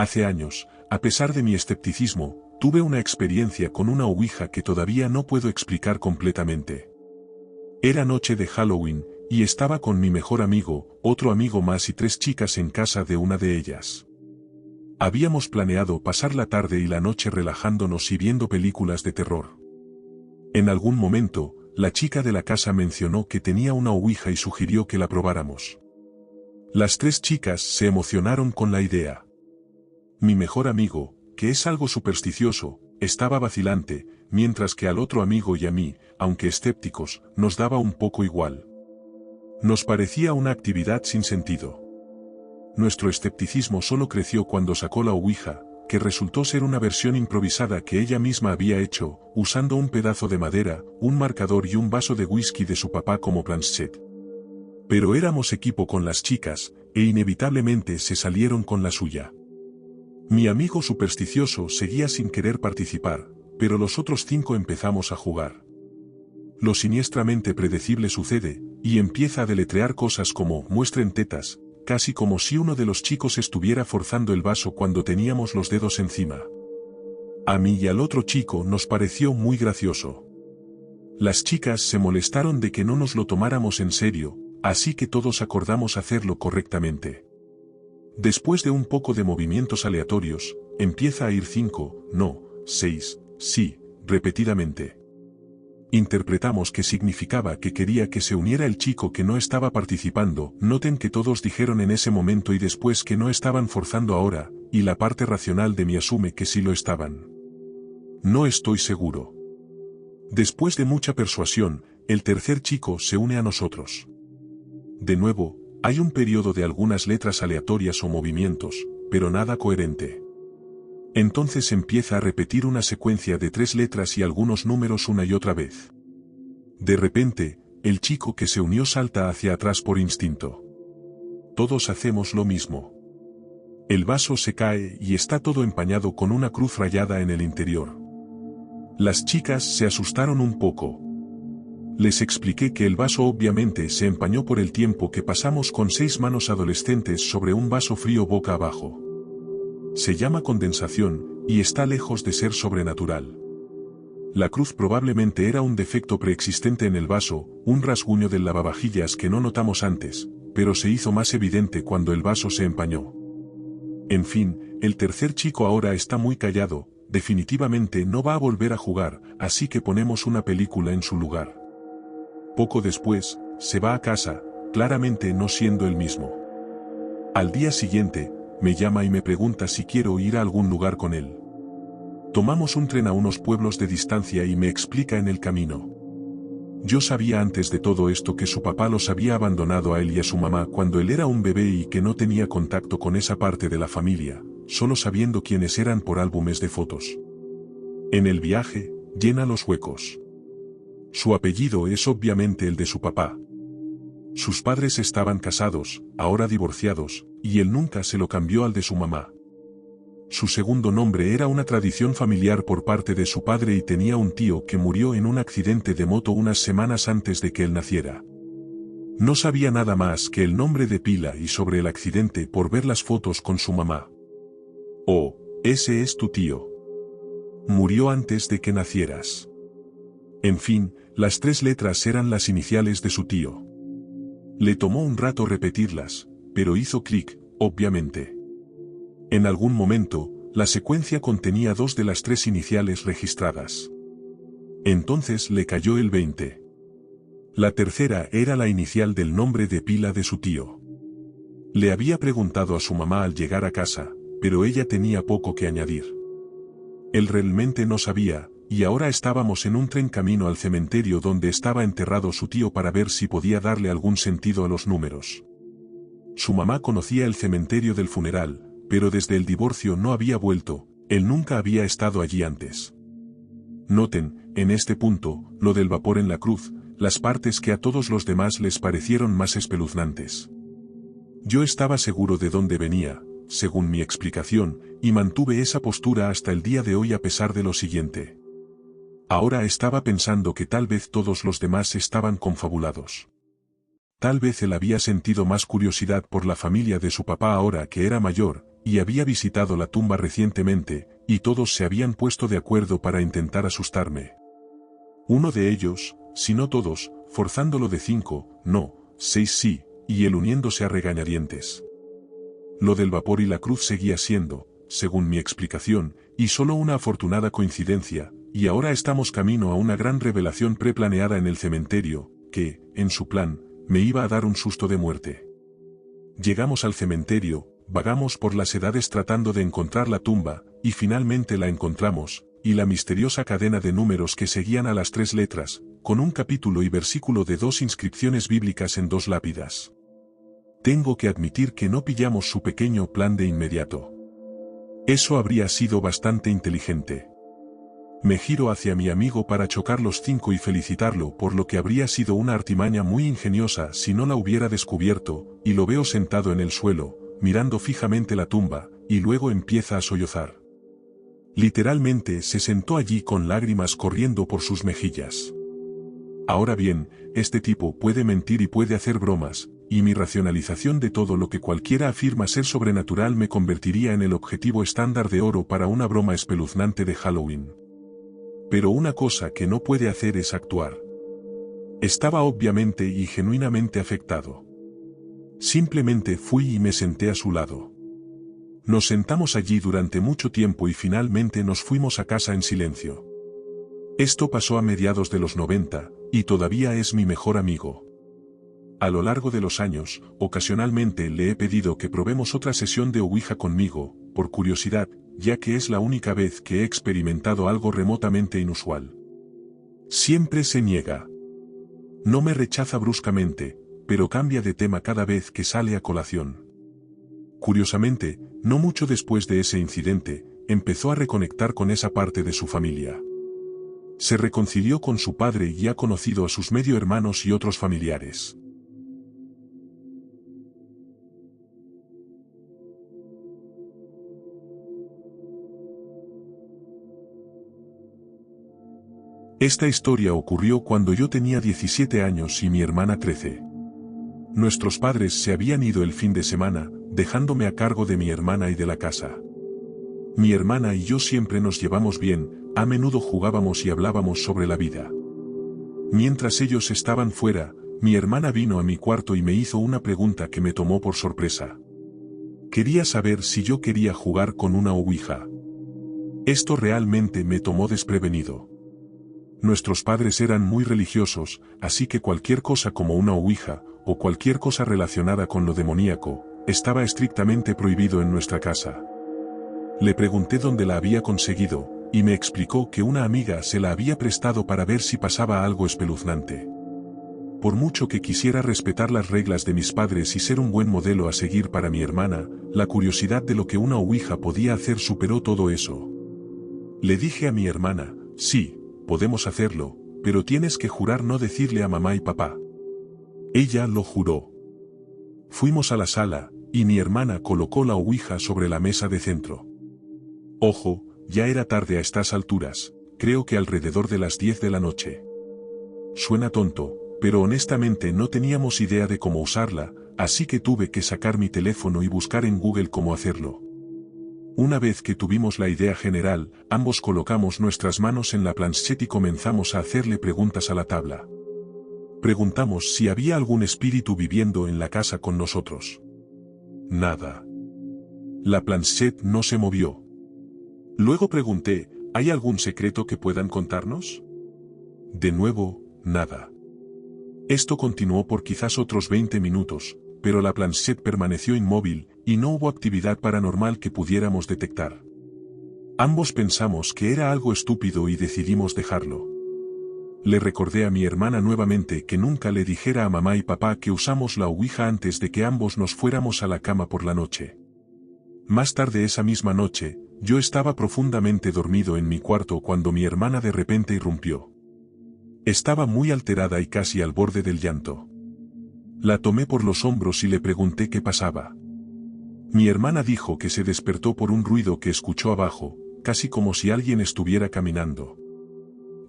Hace años, a pesar de mi escepticismo, tuve una experiencia con una ouija que todavía no puedo explicar completamente. Era noche de Halloween, y estaba con mi mejor amigo, otro amigo más y 3 chicas en casa de una de ellas. Habíamos planeado pasar la tarde y la noche relajándonos y viendo películas de terror. En algún momento, la chica de la casa mencionó que tenía una ouija y sugirió que la probáramos. Las 3 chicas se emocionaron con la idea. Mi mejor amigo, que es algo supersticioso, estaba vacilante, mientras que al otro amigo y a mí, aunque escépticos, nos daba un poco igual. Nos parecía una actividad sin sentido. Nuestro escepticismo solo creció cuando sacó la ouija, que resultó ser una versión improvisada que ella misma había hecho, usando un pedazo de madera, un marcador y un vaso de whisky de su papá como planchette. Pero éramos equipo con las chicas, e inevitablemente se salieron con la suya. Mi amigo supersticioso seguía sin querer participar, pero los otros 5 empezamos a jugar. Lo siniestramente predecible sucede, y empieza a deletrear cosas como muestren tetas, casi como si uno de los chicos estuviera forzando el vaso cuando teníamos los dedos encima. A mí y al otro chico nos pareció muy gracioso. Las chicas se molestaron de que no nos lo tomáramos en serio, así que todos acordamos hacerlo correctamente. Después de un poco de movimientos aleatorios, empieza a ir 5, no, 6, sí, repetidamente. Interpretamos que significaba que quería que se uniera el chico que no estaba participando. Noten que todos dijeron en ese momento y después que no estaban forzando ahora, y la parte racional de mí asume que sí lo estaban. No estoy seguro. Después de mucha persuasión, el tercer chico se une a nosotros. De nuevo, hay un periodo de algunas letras aleatorias o movimientos, pero nada coherente. Entonces empieza a repetir una secuencia de 3 letras y algunos números una y otra vez. De repente, el chico que se unió salta hacia atrás por instinto. Todos hacemos lo mismo. El vaso se cae y está todo empañado con una cruz rayada en el interior. Las chicas se asustaron un poco. Les expliqué que el vaso obviamente se empañó por el tiempo que pasamos con 6 manos adolescentes sobre un vaso frío boca abajo. Se llama condensación, y está lejos de ser sobrenatural. La cruz probablemente era un defecto preexistente en el vaso, un rasguño del lavavajillas que no notamos antes, pero se hizo más evidente cuando el vaso se empañó. En fin, el tercer chico ahora está muy callado, definitivamente no va a volver a jugar, así que ponemos una película en su lugar. Poco después, se va a casa, claramente no siendo el mismo. Al día siguiente, me llama y me pregunta si quiero ir a algún lugar con él. Tomamos un tren a unos pueblos de distancia y me explica en el camino. Yo sabía antes de todo esto que su papá los había abandonado a él y a su mamá cuando él era un bebé y que no tenía contacto con esa parte de la familia, solo sabiendo quiénes eran por álbumes de fotos. En el viaje, llena los huecos. Su apellido es obviamente el de su papá. Sus padres estaban casados, ahora divorciados, y él nunca se lo cambió al de su mamá. Su segundo nombre era una tradición familiar por parte de su padre y tenía un tío que murió en un accidente de moto unas semanas antes de que él naciera. No sabía nada más que el nombre de pila y sobre el accidente por ver las fotos con su mamá. Oh, ese es tu tío. Murió antes de que nacieras. En fin, las 3 letras eran las iniciales de su tío. Le tomó un rato repetirlas, pero hizo clic, obviamente. En algún momento, la secuencia contenía 2 de las 3 iniciales registradas. Entonces le cayó el 20. La tercera era la inicial del nombre de pila de su tío. Le había preguntado a su mamá al llegar a casa, pero ella tenía poco que añadir. Él realmente no sabía, y ahora estábamos en un tren camino al cementerio donde estaba enterrado su tío para ver si podía darle algún sentido a los números. Su mamá conocía el cementerio del funeral, pero desde el divorcio no había vuelto, él nunca había estado allí antes. Noten, en este punto, lo del vapor en la cruz, las partes que a todos los demás les parecieron más espeluznantes. Yo estaba seguro de dónde venía, según mi explicación, y mantuve esa postura hasta el día de hoy a pesar de lo siguiente. Ahora estaba pensando que tal vez todos los demás estaban confabulados. Tal vez él había sentido más curiosidad por la familia de su papá ahora que era mayor, y había visitado la tumba recientemente, y todos se habían puesto de acuerdo para intentar asustarme. Uno de ellos, si no todos, forzándolo de 5, no, 6 sí, y él uniéndose a regañadientes. Lo del vapor y la cruz seguía siendo, según mi explicación, y solo una afortunada coincidencia, y ahora estamos camino a una gran revelación preplaneada en el cementerio, que, en su plan, me iba a dar un susto de muerte. Llegamos al cementerio, vagamos por las edades tratando de encontrar la tumba, y finalmente la encontramos, y la misteriosa cadena de números que seguían a las 3 letras, con un capítulo y versículo de 2 inscripciones bíblicas en 2 lápidas. Tengo que admitir que no pillamos su pequeño plan de inmediato. Eso habría sido bastante inteligente. Me giro hacia mi amigo para chocar los 5 y felicitarlo por lo que habría sido una artimaña muy ingeniosa si no la hubiera descubierto, y lo veo sentado en el suelo, mirando fijamente la tumba, y luego empieza a sollozar. Literalmente se sentó allí con lágrimas corriendo por sus mejillas. Ahora bien, este tipo puede mentir y puede hacer bromas, y mi racionalización de todo lo que cualquiera afirma ser sobrenatural me convertiría en el objetivo estándar de oro para una broma espeluznante de Halloween. Pero una cosa que no puede hacer es actuar. Estaba obviamente y genuinamente afectado. Simplemente fui y me senté a su lado. Nos sentamos allí durante mucho tiempo y finalmente nos fuimos a casa en silencio. Esto pasó a mediados de los 90, y todavía es mi mejor amigo. A lo largo de los años, ocasionalmente le he pedido que probemos otra sesión de Ouija conmigo, por curiosidad, ya que es la única vez que he experimentado algo remotamente inusual. Siempre se niega. No me rechaza bruscamente, pero cambia de tema cada vez que sale a colación. Curiosamente, no mucho después de ese incidente, empezó a reconectar con esa parte de su familia. Se reconcilió con su padre y ha conocido a sus medio hermanos y otros familiares. Esta historia ocurrió cuando yo tenía 17 años y mi hermana 13. Nuestros padres se habían ido el fin de semana, dejándome a cargo de mi hermana y de la casa. Mi hermana y yo siempre nos llevamos bien, a menudo jugábamos y hablábamos sobre la vida. Mientras ellos estaban fuera, mi hermana vino a mi cuarto y me hizo una pregunta que me tomó por sorpresa. Quería saber si yo quería jugar con una ouija. Esto realmente me tomó desprevenido. Nuestros padres eran muy religiosos, así que cualquier cosa como una ouija, o cualquier cosa relacionada con lo demoníaco, estaba estrictamente prohibido en nuestra casa. Le pregunté dónde la había conseguido, y me explicó que una amiga se la había prestado para ver si pasaba algo espeluznante. Por mucho que quisiera respetar las reglas de mis padres y ser un buen modelo a seguir para mi hermana, la curiosidad de lo que una ouija podía hacer superó todo eso. Le dije a mi hermana, sí, podemos hacerlo, pero tienes que jurar no decirle a mamá y papá. Ella lo juró. Fuimos a la sala, y mi hermana colocó la ouija sobre la mesa de centro. Ojo, ya era tarde a estas alturas, creo que alrededor de las 10 de la noche. Suena tonto, pero honestamente no teníamos idea de cómo usarla, así que tuve que sacar mi teléfono y buscar en Google cómo hacerlo. Una vez que tuvimos la idea general, ambos colocamos nuestras manos en la planchette y comenzamos a hacerle preguntas a la tabla. Preguntamos si había algún espíritu viviendo en la casa con nosotros. Nada. La planchette no se movió. Luego pregunté, ¿hay algún secreto que puedan contarnos? De nuevo, nada. Esto continuó por quizás otros 20 minutos, pero la planchette permaneció inmóvil, y no hubo actividad paranormal que pudiéramos detectar. Ambos pensamos que era algo estúpido y decidimos dejarlo. Le recordé a mi hermana nuevamente que nunca le dijera a mamá y papá que usamos la ouija antes de que ambos nos fuéramos a la cama por la noche. Más tarde esa misma noche, yo estaba profundamente dormido en mi cuarto cuando mi hermana de repente irrumpió. Estaba muy alterada y casi al borde del llanto. La tomé por los hombros y le pregunté qué pasaba. Mi hermana dijo que se despertó por un ruido que escuchó abajo, casi como si alguien estuviera caminando.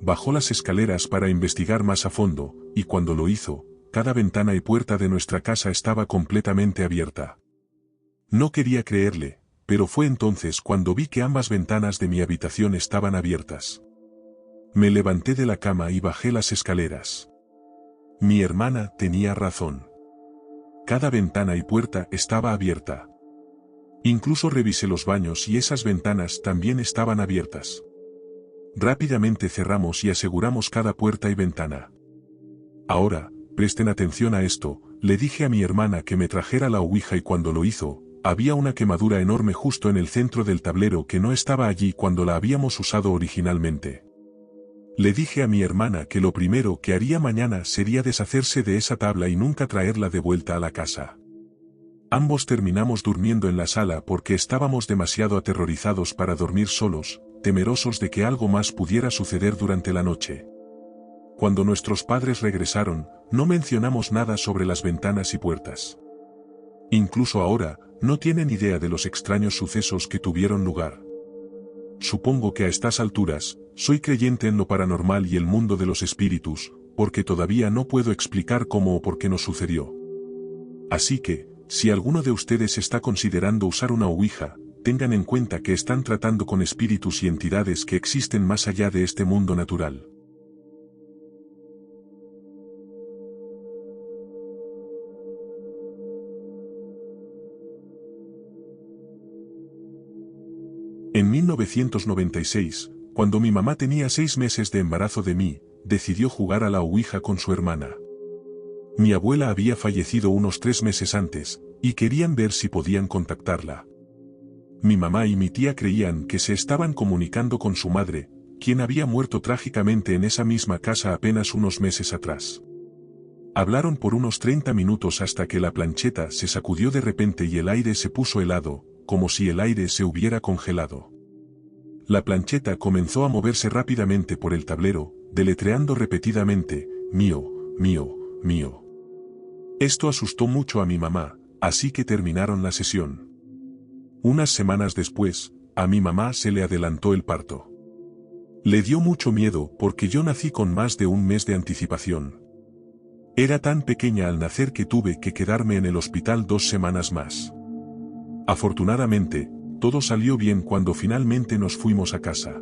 Bajó las escaleras para investigar más a fondo, y cuando lo hizo, cada ventana y puerta de nuestra casa estaba completamente abierta. No quería creerle, pero fue entonces cuando vi que ambas ventanas de mi habitación estaban abiertas. Me levanté de la cama y bajé las escaleras. Mi hermana tenía razón. Cada ventana y puerta estaba abierta. Incluso revisé los baños y esas ventanas también estaban abiertas. Rápidamente cerramos y aseguramos cada puerta y ventana. Ahora, presten atención a esto, le dije a mi hermana que me trajera la ouija y cuando lo hizo, había una quemadura enorme justo en el centro del tablero que no estaba allí cuando la habíamos usado originalmente. Le dije a mi hermana que lo primero que haría mañana sería deshacerse de esa tabla y nunca traerla de vuelta a la casa. Ambos terminamos durmiendo en la sala porque estábamos demasiado aterrorizados para dormir solos, temerosos de que algo más pudiera suceder durante la noche. Cuando nuestros padres regresaron, no mencionamos nada sobre las ventanas y puertas. Incluso ahora, no tienen idea de los extraños sucesos que tuvieron lugar. Supongo que a estas alturas, soy creyente en lo paranormal y el mundo de los espíritus, porque todavía no puedo explicar cómo o por qué nos sucedió. Así que, si alguno de ustedes está considerando usar una ouija, tengan en cuenta que están tratando con espíritus y entidades que existen más allá de este mundo natural. En 1996, cuando mi mamá tenía 6 meses de embarazo de mí, decidió jugar a la ouija con su hermana. Mi abuela había fallecido unos 3 meses antes, y querían ver si podían contactarla. Mi mamá y mi tía creían que se estaban comunicando con su madre, quien había muerto trágicamente en esa misma casa apenas unos meses atrás. Hablaron por unos 30 minutos hasta que la plancheta se sacudió de repente y el aire se puso helado, como si el aire se hubiera congelado. La plancheta comenzó a moverse rápidamente por el tablero, deletreando repetidamente, mío, mío, mío. Esto asustó mucho a mi mamá, así que terminaron la sesión. Unas semanas después, a mi mamá se le adelantó el parto. Le dio mucho miedo porque yo nací con más de un mes de anticipación. Era tan pequeña al nacer que tuve que quedarme en el hospital 2 semanas más. Afortunadamente, todo salió bien cuando finalmente nos fuimos a casa.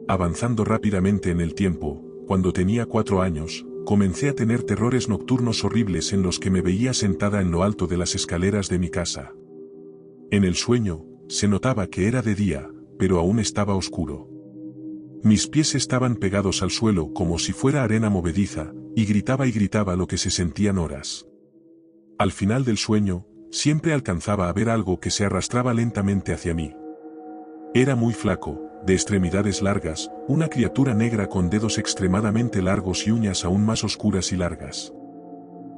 Avanzando rápidamente en el tiempo, cuando tenía 4 años, comencé a tener terrores nocturnos horribles en los que me veía sentada en lo alto de las escaleras de mi casa. En el sueño, se notaba que era de día, pero aún estaba oscuro. Mis pies estaban pegados al suelo como si fuera arena movediza, y gritaba lo que se sentían horas. Al final del sueño, siempre alcanzaba a ver algo que se arrastraba lentamente hacia mí. Era muy flaco, de extremidades largas, una criatura negra con dedos extremadamente largos y uñas aún más oscuras y largas.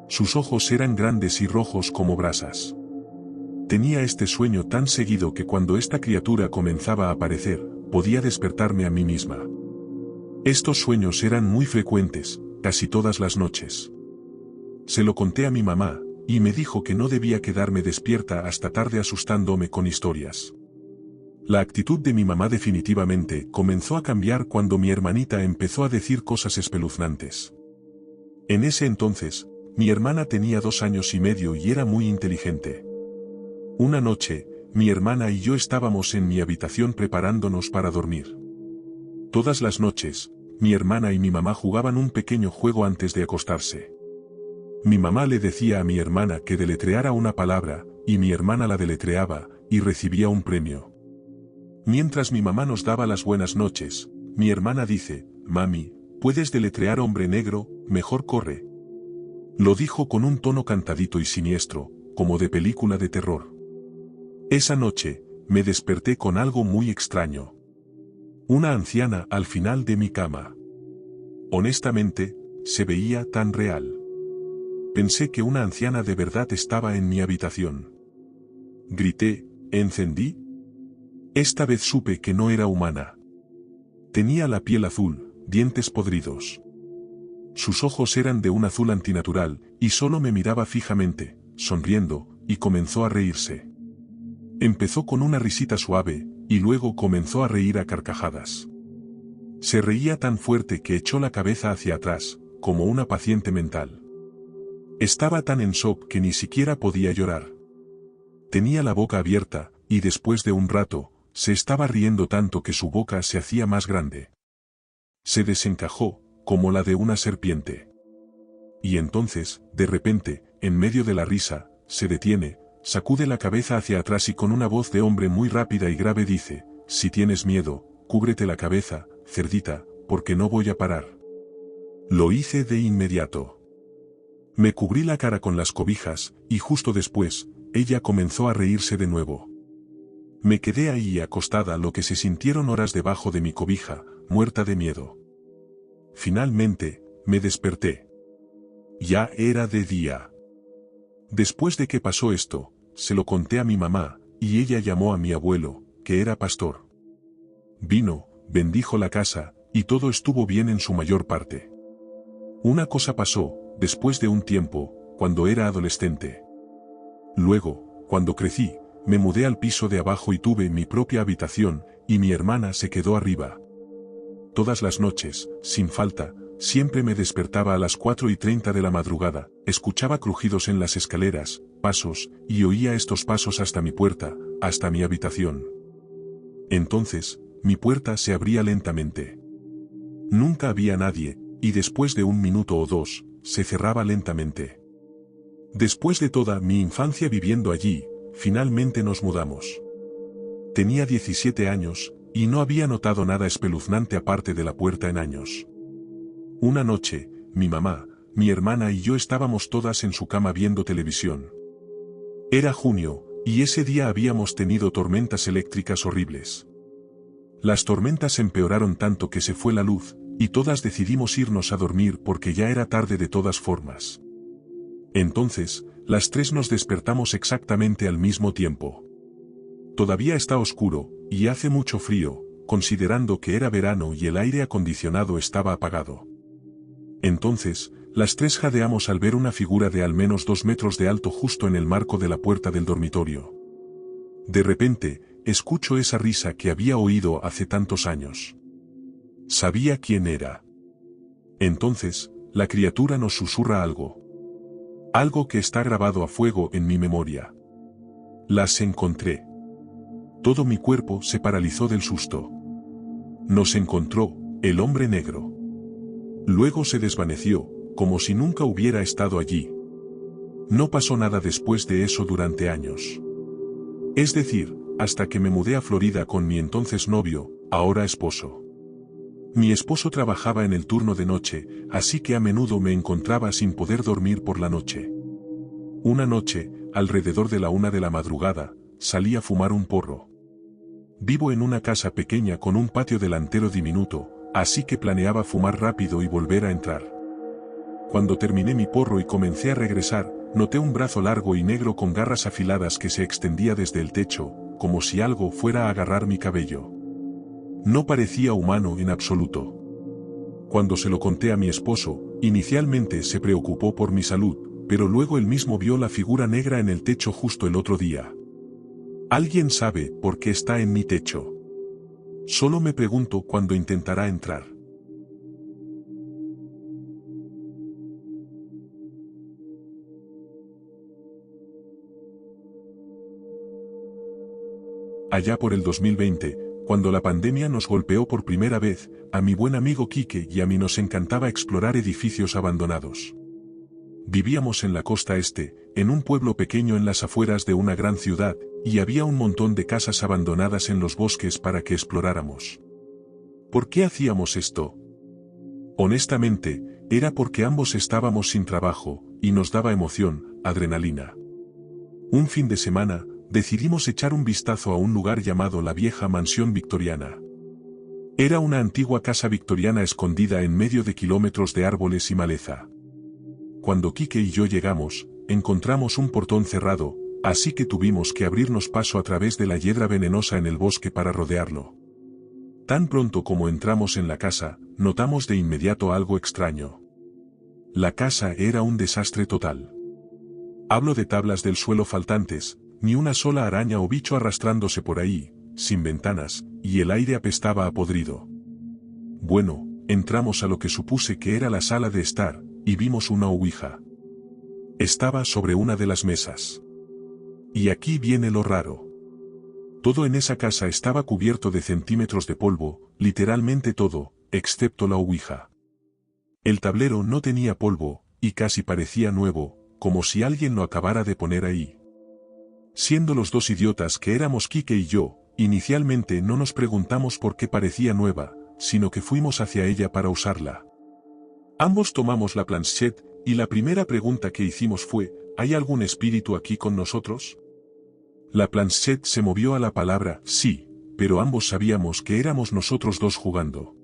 Sus ojos eran grandes y rojos como brasas. Tenía este sueño tan seguido que cuando esta criatura comenzaba a aparecer, podía despertarme a mí misma. Estos sueños eran muy frecuentes, casi todas las noches. Se lo conté a mi mamá, y me dijo que no debía quedarme despierta hasta tarde asustándome con historias. La actitud de mi mamá definitivamente comenzó a cambiar cuando mi hermanita empezó a decir cosas espeluznantes. En ese entonces, mi hermana tenía 2 años y medio y era muy inteligente. Una noche, mi hermana y yo estábamos en mi habitación preparándonos para dormir. Todas las noches, mi hermana y mi mamá jugaban un pequeño juego antes de acostarse. Mi mamá le decía a mi hermana que deletreara una palabra, y mi hermana la deletreaba, y recibía un premio. Mientras mi mamá nos daba las buenas noches, mi hermana dice, «Mami, ¿puedes deletrear hombre negro? Mejor corre». Lo dijo con un tono cantadito y siniestro, como de película de terror. Esa noche, me desperté con algo muy extraño. Una anciana al final de mi cama. Honestamente, se veía tan real. Pensé que una anciana de verdad estaba en mi habitación. Grité, encendí. Esta vez supe que no era humana. Tenía la piel azul, dientes podridos. Sus ojos eran de un azul antinatural, y solo me miraba fijamente, sonriendo, y comenzó a reírse. Empezó con una risita suave, y luego comenzó a reír a carcajadas. Se reía tan fuerte que echó la cabeza hacia atrás, como una paciente mental. Estaba tan en shock que ni siquiera podía llorar. Tenía la boca abierta, y después de un rato, se estaba riendo tanto que su boca se hacía más grande. Se desencajó, como la de una serpiente. Y entonces, de repente, en medio de la risa, se detiene, sacude la cabeza hacia atrás y con una voz de hombre muy rápida y grave dice: si tienes miedo, cúbrete la cabeza, cerdita, porque no voy a parar. Lo hice de inmediato. Me cubrí la cara con las cobijas, y justo después, ella comenzó a reírse de nuevo. Me quedé ahí acostada lo que se sintieron horas debajo de mi cobija, muerta de miedo. Finalmente, me desperté. Ya era de día. Después de que pasó esto, se lo conté a mi mamá, y ella llamó a mi abuelo, que era pastor. Vino, bendijo la casa, y todo estuvo bien en su mayor parte. Una cosa pasó, después de un tiempo, cuando era adolescente. Luego, cuando crecí, me mudé al piso de abajo y tuve mi propia habitación, y mi hermana se quedó arriba. Todas las noches, sin falta, siempre me despertaba a las 4:30 de la madrugada, escuchaba crujidos en las escaleras, pasos, y oía estos pasos hasta mi puerta, hasta mi habitación. Entonces, mi puerta se abría lentamente. Nunca había nadie, y después de un minuto o dos, se cerraba lentamente. Después de toda mi infancia viviendo allí, finalmente nos mudamos. Tenía 17 años, y no había notado nada espeluznante aparte de la puerta en años. Una noche, mi mamá, mi hermana y yo estábamos todas en su cama viendo televisión. Era junio, y ese día habíamos tenido tormentas eléctricas horribles. Las tormentas empeoraron tanto que se fue la luz, y todas decidimos irnos a dormir porque ya era tarde de todas formas. Entonces, las tres nos despertamos exactamente al mismo tiempo. Todavía está oscuro, y hace mucho frío, considerando que era verano y el aire acondicionado estaba apagado. Entonces, las tres jadeamos al ver una figura de al menos 2 metros de alto justo en el marco de la puerta del dormitorio. De repente, escucho esa risa que había oído hace tantos años. Sabía quién era. Entonces, la criatura nos susurra algo. Algo que está grabado a fuego en mi memoria. Las encontré. Todo mi cuerpo se paralizó del susto. Nos encontró, el hombre negro. Luego se desvaneció, como si nunca hubiera estado allí. No pasó nada después de eso durante años. Es decir, hasta que me mudé a Florida con mi entonces novio, ahora esposo. Mi esposo trabajaba en el turno de noche, así que a menudo me encontraba sin poder dormir por la noche. Una noche, alrededor de la 1 de la madrugada, salí a fumar un porro. Vivo en una casa pequeña con un patio delantero diminuto, así que planeaba fumar rápido y volver a entrar. Cuando terminé mi porro y comencé a regresar, noté un brazo largo y negro con garras afiladas que se extendía desde el techo, como si algo fuera a agarrar mi cabello. No parecía humano en absoluto. Cuando se lo conté a mi esposo, inicialmente se preocupó por mi salud, pero luego él mismo vio la figura negra en el techo justo el otro día. ¿Alguien sabe por qué está en mi techo? Solo me pregunto cuándo intentará entrar. Allá por el 2020, cuando la pandemia nos golpeó por primera vez, a mi buen amigo Quique y a mí nos encantaba explorar edificios abandonados. Vivíamos en la costa este, en un pueblo pequeño en las afueras de una gran ciudad, y había un montón de casas abandonadas en los bosques para que exploráramos. ¿Por qué hacíamos esto? Honestamente, era porque ambos estábamos sin trabajo, y nos daba emoción, adrenalina. Un fin de semana, decidimos echar un vistazo a un lugar llamado la Vieja Mansión Victoriana. Era una antigua casa victoriana escondida en medio de kilómetros de árboles y maleza. Cuando Quique y yo llegamos, encontramos un portón cerrado, así que tuvimos que abrirnos paso a través de la hiedra venenosa en el bosque para rodearlo. Tan pronto como entramos en la casa, notamos de inmediato algo extraño. La casa era un desastre total. Hablo de tablas del suelo faltantes, ni una sola araña o bicho arrastrándose por ahí, sin ventanas, y el aire apestaba a podrido. Bueno, entramos a lo que supuse que era la sala de estar, y vimos una ouija. Estaba sobre una de las mesas. Y aquí viene lo raro. Todo en esa casa estaba cubierto de centímetros de polvo, literalmente todo, excepto la ouija. El tablero no tenía polvo, y casi parecía nuevo, como si alguien lo acabara de poner ahí. Siendo los dos idiotas que éramos Quique y yo, inicialmente no nos preguntamos por qué parecía nueva, sino que fuimos hacia ella para usarla. Ambos tomamos la planchette, y la primera pregunta que hicimos fue, ¿hay algún espíritu aquí con nosotros? La planchette se movió a la palabra sí, pero ambos sabíamos que éramos nosotros dos jugando.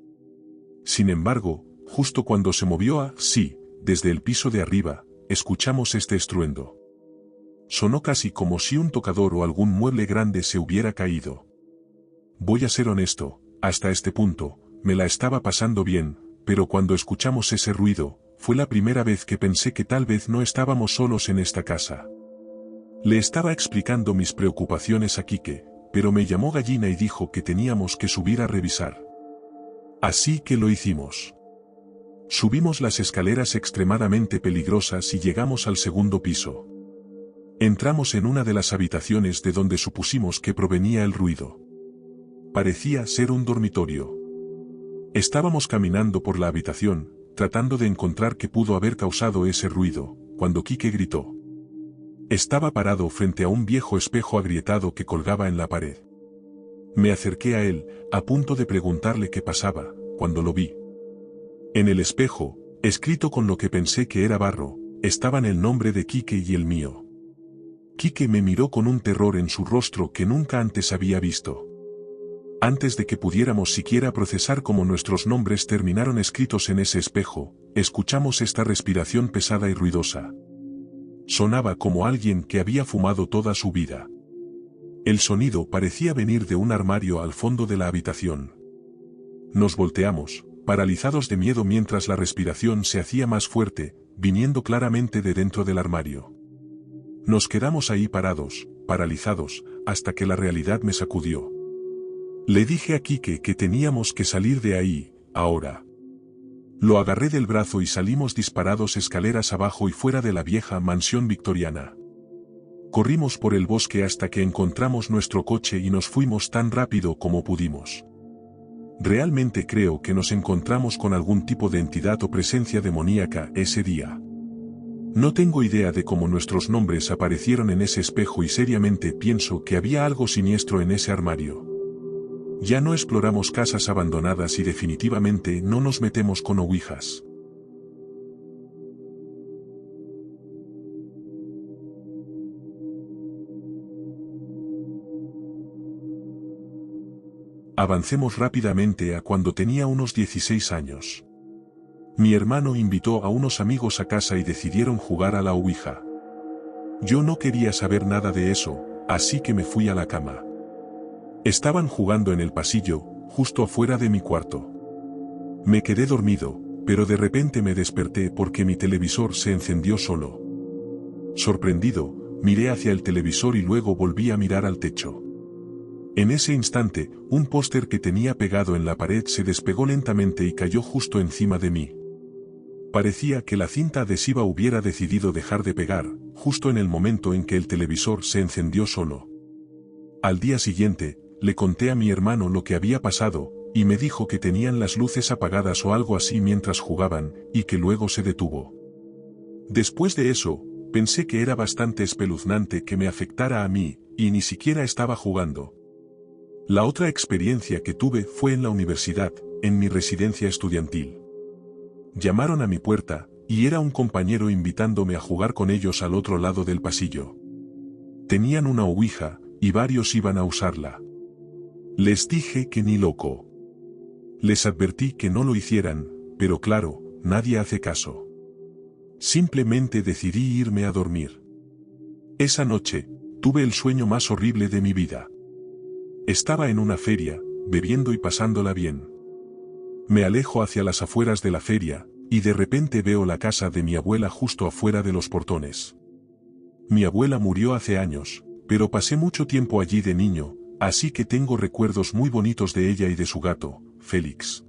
Sin embargo, justo cuando se movió a sí, desde el piso de arriba, escuchamos este estruendo. Sonó casi como si un tocador o algún mueble grande se hubiera caído. Voy a ser honesto, hasta este punto, me la estaba pasando bien, pero cuando escuchamos ese ruido, fue la primera vez que pensé que tal vez no estábamos solos en esta casa. Le estaba explicando mis preocupaciones a Quique, pero me llamó gallina y dijo que teníamos que subir a revisar. Así que lo hicimos. Subimos las escaleras extremadamente peligrosas y llegamos al segundo piso. Entramos en una de las habitaciones de donde supusimos que provenía el ruido. Parecía ser un dormitorio. Estábamos caminando por la habitación, tratando de encontrar qué pudo haber causado ese ruido, cuando Quique gritó. Estaba parado frente a un viejo espejo agrietado que colgaba en la pared. Me acerqué a él, a punto de preguntarle qué pasaba, cuando lo vi. En el espejo, escrito con lo que pensé que era barro, estaban el nombre de Quique y el mío. Quique me miró con un terror en su rostro que nunca antes había visto. Antes de que pudiéramos siquiera procesar cómo nuestros nombres terminaron escritos en ese espejo, escuchamos esta respiración pesada y ruidosa. Sonaba como alguien que había fumado toda su vida. El sonido parecía venir de un armario al fondo de la habitación. Nos volteamos, paralizados de miedo mientras la respiración se hacía más fuerte, viniendo claramente de dentro del armario. Nos quedamos ahí parados, paralizados, hasta que la realidad me sacudió. Le dije a Quique que teníamos que salir de ahí, ahora. Lo agarré del brazo y salimos disparados escaleras abajo y fuera de la vieja mansión victoriana. Corrimos por el bosque hasta que encontramos nuestro coche y nos fuimos tan rápido como pudimos. Realmente creo que nos encontramos con algún tipo de entidad o presencia demoníaca ese día. No tengo idea de cómo nuestros nombres aparecieron en ese espejo y seriamente pienso que había algo siniestro en ese armario. Ya no exploramos casas abandonadas y definitivamente no nos metemos con ouijas. Avancemos rápidamente a cuando tenía unos 16 años. Mi hermano invitó a unos amigos a casa y decidieron jugar a la ouija. Yo no quería saber nada de eso, así que me fui a la cama. Estaban jugando en el pasillo, justo afuera de mi cuarto. Me quedé dormido, pero de repente me desperté porque mi televisor se encendió solo. Sorprendido, miré hacia el televisor y luego volví a mirar al techo. En ese instante, un póster que tenía pegado en la pared se despegó lentamente y cayó justo encima de mí. Parecía que la cinta adhesiva hubiera decidido dejar de pegar, justo en el momento en que el televisor se encendió solo. Al día siguiente, le conté a mi hermano lo que había pasado, y me dijo que tenían las luces apagadas o algo así mientras jugaban, y que luego se detuvo. Después de eso, pensé que era bastante espeluznante que me afectara a mí, y ni siquiera estaba jugando. La otra experiencia que tuve fue en la universidad, en mi residencia estudiantil. Llamaron a mi puerta, y era un compañero invitándome a jugar con ellos al otro lado del pasillo. Tenían una ouija, y varios iban a usarla. Les dije que ni loco. Les advertí que no lo hicieran, pero claro, nadie hace caso. Simplemente decidí irme a dormir. Esa noche, tuve el sueño más horrible de mi vida. Estaba en una feria, bebiendo y pasándola bien. Me alejo hacia las afueras de la feria, y de repente veo la casa de mi abuela justo afuera de los portones. Mi abuela murió hace años, pero pasé mucho tiempo allí de niño, así que tengo recuerdos muy bonitos de ella y de su gato, Félix.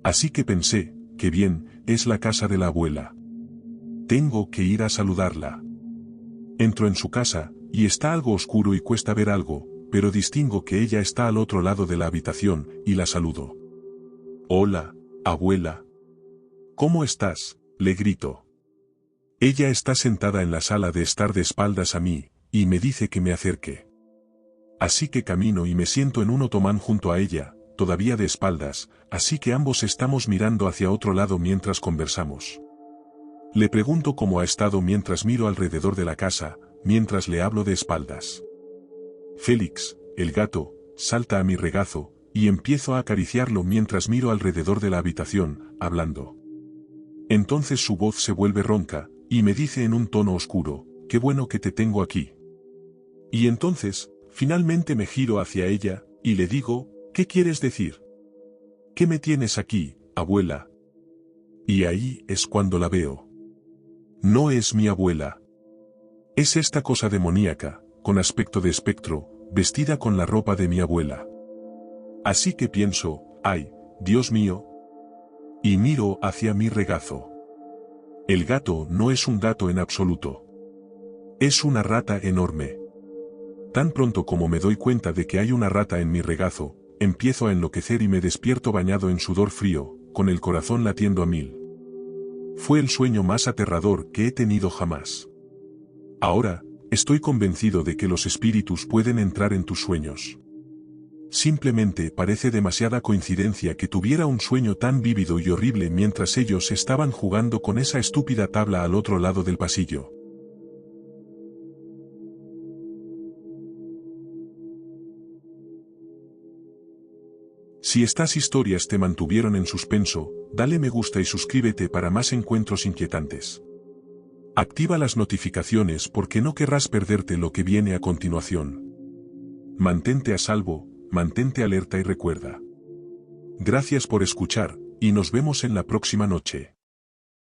Así que pensé, qué bien, es la casa de la abuela. Tengo que ir a saludarla. Entro en su casa, y está algo oscuro y cuesta ver algo, pero distingo que ella está al otro lado de la habitación, y la saludo. «Hola, abuela». «¿Cómo estás?», le grito. Ella está sentada en la sala de estar de espaldas a mí, y me dice que me acerque. Así que camino y me siento en un otomán junto a ella, todavía de espaldas, así que ambos estamos mirando hacia otro lado mientras conversamos. Le pregunto cómo ha estado mientras miro alrededor de la casa, mientras le hablo de espaldas. Félix, el gato, salta a mi regazo, y empiezo a acariciarlo mientras miro alrededor de la habitación, hablando. Entonces su voz se vuelve ronca, y me dice en un tono oscuro, «Qué bueno que te tengo aquí». Y entonces, finalmente me giro hacia ella, y le digo, «¿Qué quieres decir? ¿Qué me tienes aquí, abuela?» Y ahí es cuando la veo. No es mi abuela. Es esta cosa demoníaca, con aspecto de espectro, vestida con la ropa de mi abuela. Así que pienso, «Ay, Dios mío». Y miro hacia mi regazo. El gato no es un gato en absoluto. Es una rata enorme. Tan pronto como me doy cuenta de que hay una rata en mi regazo, empiezo a enloquecer y me despierto bañado en sudor frío, con el corazón latiendo a 1000. Fue el sueño más aterrador que he tenido jamás. Ahora, estoy convencido de que los espíritus pueden entrar en tus sueños. Simplemente parece demasiada coincidencia que tuviera un sueño tan vívido y horrible mientras ellos estaban jugando con esa estúpida tabla al otro lado del pasillo. Si estas historias te mantuvieron en suspenso, dale me gusta y suscríbete para más encuentros inquietantes. Activa las notificaciones porque no querrás perderte lo que viene a continuación. Mantente a salvo, mantente alerta y recuerda. Gracias por escuchar, y nos vemos en la próxima noche.